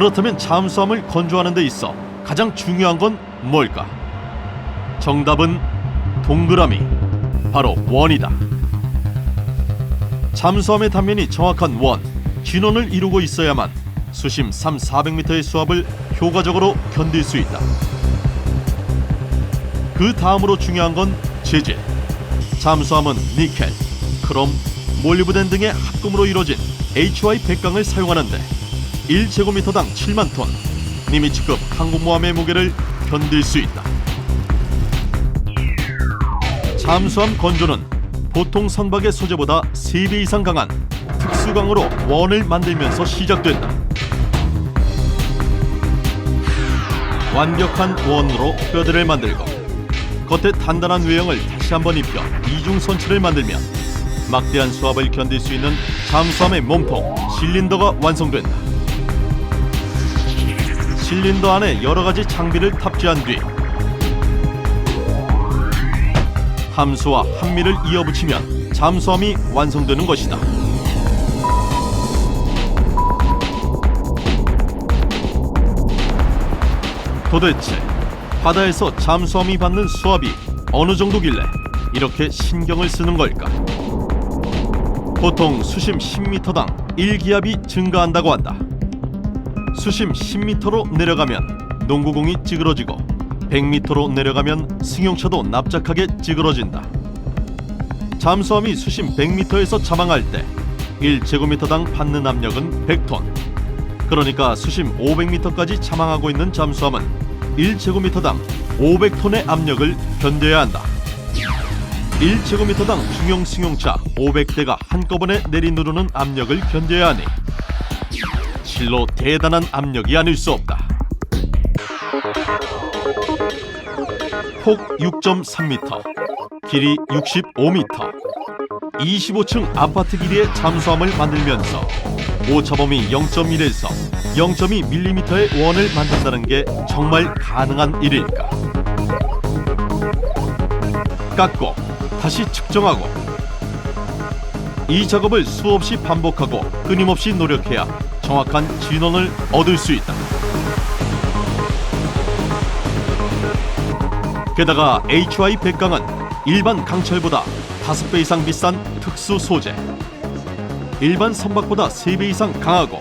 그렇다면 잠수함을 건조하는 데 있어 가장 중요한 건 뭘까? 정답은 동그라미, 바로 원이다. 잠수함의 단면이 정확한 원, 진원을 이루고 있어야만 수심 300~400m의 수압을 효과적으로 견딜 수 있다. 그 다음으로 중요한 건 재질. 잠수함은 니켈, 크롬, 몰리브덴 등의 합금으로 이루어진 HY 백강을 사용하는데 1제곱미터당 7만 톤, 니미츠급 항공모함의 무게를 견딜 수 있다. 잠수함 건조는 보통 선박의 소재보다 3배 이상 강한 특수강으로 원을 만들면서 시작된다. 완벽한 원으로 뼈대를 만들고 겉에 단단한 외형을 다시 한번 입혀 이중 선체를 만들면 막대한 수압을 견딜 수 있는 잠수함의 몸통 실린더가 완성된다. 실린더 안에 여러 가지 장비를 탑재한 뒤 함수와 함미를 이어붙이면 잠수함이 완성되는 것이다. 도대체 바다에서 잠수함이 받는 수압이 어느 정도길래 이렇게 신경을 쓰는 걸까? 보통 수심 10m당 1기압이 증가한다고 한다. 수심 10m로 내려가면 농구공이 찌그러지고 100m로 내려가면 승용차도 납작하게 찌그러진다. 잠수함이 수심 100m에서 자망할 때 1제곱미터당 받는 압력은 100톤. 그러니까 수심 500m까지 자망하고 있는 잠수함은 1제곱미터당 500톤의 압력을 견뎌야 한다. 1제곱미터당 중형 승용차 500대가 한꺼번에 내리누르는 압력을 견뎌야 하니 실로 대단한 압력이 아닐 수 없다. 폭 6.3m, 길이 65m, 25층 아파트 길이의 잠수함을 만들면서 오차범위 0.1에서 0.2mm의 원을 만든다는 게 정말 가능한 일일까? 깎고 다시 측정하고 이 작업을 수없이 반복하고 끊임없이 노력해야 정확한 진원을 얻을 수 있다. 게다가 HY 백강은 일반 강철보다 5배 이상 비싼 특수 소재, 일반 선박보다 3배 이상 강하고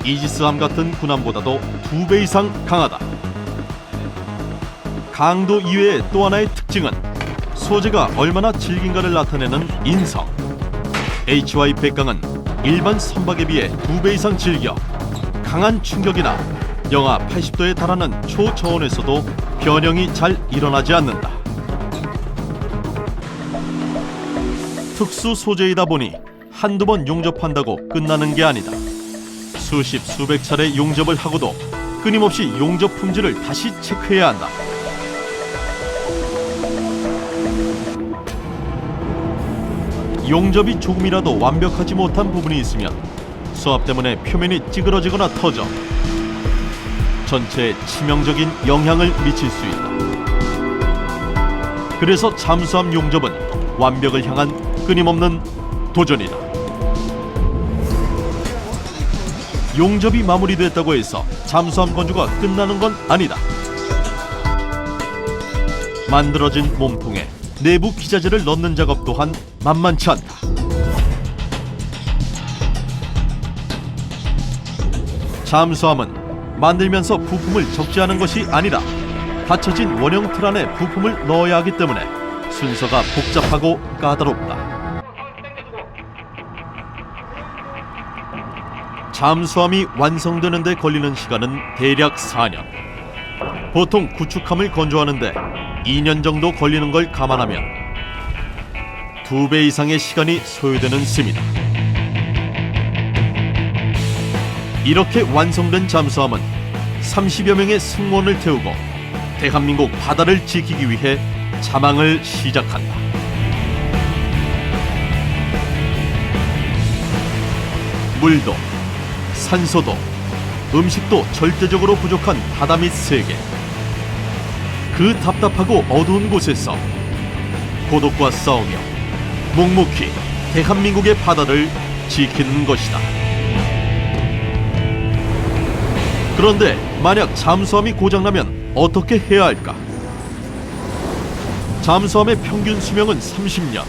이지스함 같은 군함보다도 2배 이상 강하다. 강도 이외의 또 하나의 특징은 소재가 얼마나 질긴가를 나타내는 인성. HY 백강은 일반 선박에 비해 2배 이상 질겨 강한 충격이나 영하 80도에 달하는 초저온에서도 변형이 잘 일어나지 않는다. 특수 소재이다 보니 한두 번 용접한다고 끝나는 게 아니다. 수십 수백 차례 용접을 하고도 끊임없이 용접 품질을 다시 체크해야 한다. 용접이 조금이라도 완벽하지 못한 부분이 있으면 수압 때문에 표면이 찌그러지거나 터져 전체에 치명적인 영향을 미칠 수 있다. 그래서 잠수함 용접은 완벽을 향한 끊임없는 도전이다. 용접이 마무리됐다고 해서 잠수함 건조가 끝나는 건 아니다. 만들어진 몸통에 내부 기자재를 넣는 작업 또한 만만치 않다. 잠수함은 만들면서 부품을 적재하는 것이 아니라 닫혀진 원형 틀 안에 부품을 넣어야 하기 때문에 순서가 복잡하고 까다롭다. 잠수함이 완성되는 데 걸리는 시간은 대략 4년. 보통 구축함을 건조하는데 2년 정도 걸리는 걸 감안하면 2배 이상의 시간이 소요되는 셈이다. 이렇게 완성된 잠수함은 30여 명의 승무원을 태우고 대한민국 바다를 지키기 위해 자망을 시작한다. 물도, 산소도, 음식도 절대적으로 부족한 바다 밑 세계. 그 답답하고 어두운 곳에서 고독과 싸우며 묵묵히 대한민국의 바다를 지키는 것이다. 그런데 만약 잠수함이 고장나면 어떻게 해야 할까? 잠수함의 평균 수명은 30년.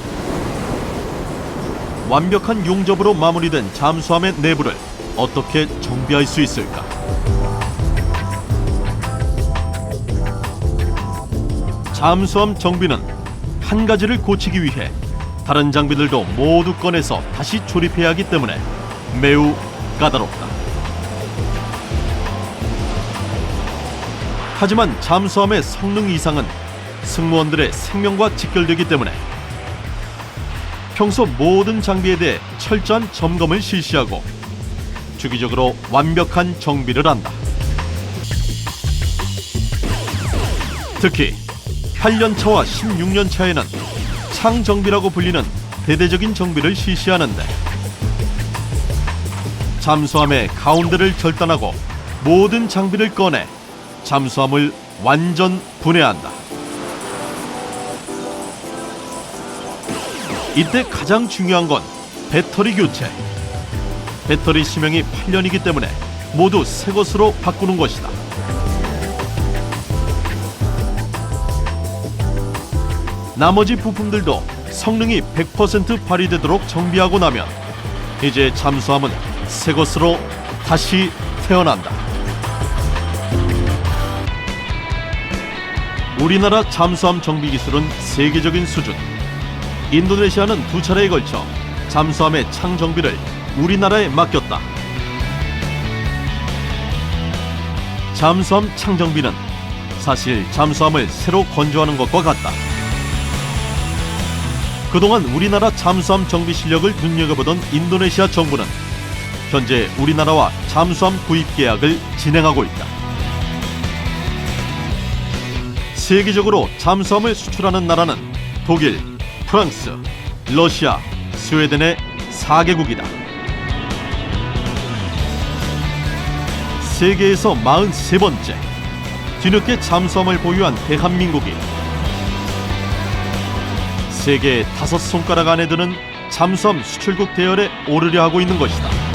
완벽한 용접으로 마무리된 잠수함의 내부를 어떻게 정비할 수 있을까? 잠수함 정비는 한 가지를 고치기 위해 다른 장비들도 모두 꺼내서 다시 조립해야 하기 때문에 매우 까다롭다. 하지만 잠수함의 성능 이상은 승무원들의 생명과 직결되기 때문에 평소 모든 장비에 대해 철저한 점검을 실시하고 주기적으로 완벽한 정비를 한다. 특히 8년차와 16년차에는 창정비라고 불리는 대대적인 정비를 실시하는데 잠수함의 가운데를 절단하고 모든 장비를 꺼내 잠수함을 완전 분해한다. 이때 가장 중요한 건 배터리 교체. 배터리 수명이 8년이기 때문에 모두 새 것으로 바꾸는 것이다. 나머지 부품들도 성능이 100% 발휘되도록 정비하고 나면 이제 잠수함은 새 것으로 다시 태어난다. 우리나라 잠수함 정비 기술은 세계적인 수준. 인도네시아는 2차례에 걸쳐 잠수함의 창 정비를 우리나라에 맡겼다. 잠수함 창 정비는 사실 잠수함을 새로 건조하는 것과 같다. 그동안 우리나라 잠수함 정비 실력을 눈여겨보던 인도네시아 정부는 현재 우리나라와 잠수함 구입 계약을 진행하고 있다. 세계적으로 잠수함을 수출하는 나라는 독일, 프랑스, 러시아, 스웨덴의 4개국이다. 세계에서 43번째, 뒤늦게 잠수함을 보유한 대한민국이 세계 5손가락 안에 드는 잠수함 수출국 대열에 오르려 하고 있는 것이다.